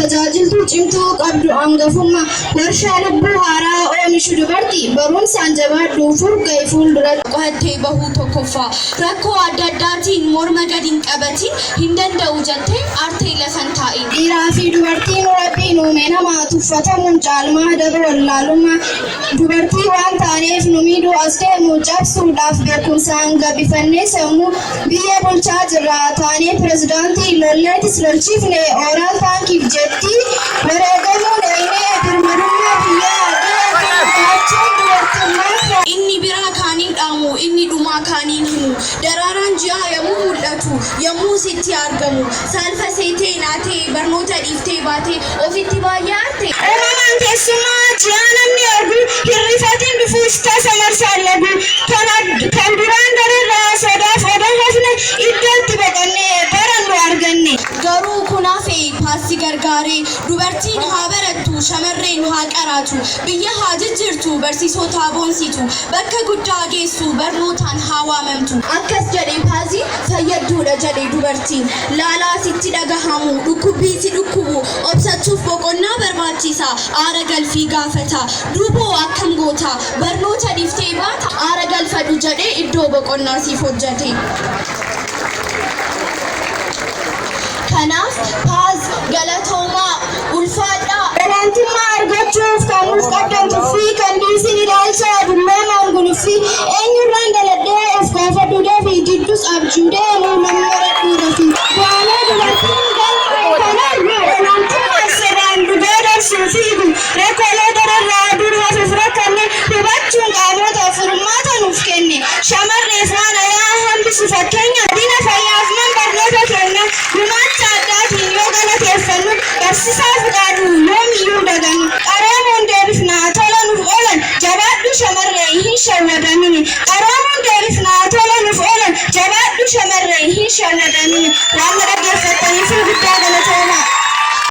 tajaajiltuu cimtuu qabdu hangafummaa warshaa lubbuu haaraa oomishu dubartii barumsaan jabaadhu furga'e fuulduratti qo'attee bahuu tokkoffaa rakkoo adda addaatiin morma gadi hin qabatin hin danda'u jettee aartee lafan taa'e. Dhiiraa fi dubartiin rabbiin uume namaa tuffatamuun caalmaa daba wallaalummaa dubartii waan taaneef nu miidhuu as deemu cabsuudhaaf beekumsaan gabifannee sammuu biyya bulchaa jirra taanee pirezidaantii lolleetis lolchiifne ooraal taankiif jetti wareegamuun eenee birmadummaa biyyaa inni biraa kaaniin dhaamu inni dhumaa kaaniin himu daraaraan ji'aa yommuu mul'atu yommuu sitti argamu saalfa seetee naatee barnoota dhiiftee baatee ofitti baay'aate. Uumamaan keessumaa ji'aa namni argu hirrifatiin dhufuus tasa marsaan lagu kan duraan dararraa sodaaf odaa hafne iddootti boqonnee barannu arganne. Garuu kunaafee paassi gargaaree dubartiin haa barattu shamarreen haa qaraatu biyya haa jijjiirtu barsiisota haa boonsitu bakka guddaa geessu barnootaan haa waamamtu. Akkas jedhee paasii fayyadduudha jedhee dubartiin laalaa sitti dhagahamu dhukkubbii si dhukkubu obsachuuf boqonnaa barbaachisa aara galfii gaafata duuboo akkam goota barnoota dhiiftee baata aara galfadhu jedhee iddoo boqonnaa siif hojjate. Kanaaf paas galatoomaa ulfaadhaa. Olaantummaa argachuuf kan nuuf qaddamtuu fi kan dhiisin ilaalchaa dulloomaan guluffii eenyurraan daladhee of gaafadhuudhaa fi jiddus abjuudee nuu namni horadhuudha fi bu'aalee dubartiin kanaan olaantummaa sedaan dhugee darsuu fiigu rakkoolee dararraa dur hafuuf rakkanne hubachuun qaamota furmaata nuuf kenne shamarreef waan ayaa hambisu fakkeenya dina fayyaaf man barnoota kenna gumaacha addaatiin yoo galateeffannu barsiisaaf dhaadhu yoomiyyuu dagannu qaroomuun deebifnaa tola nuuf oolan jabaadhu shamarree hin shawwadamini qaroomuun deebifnaa tola nuuf oolan jabaadhu shamarree hin shawwadamini waan dhaggeeffattaniif guddaa galatooma.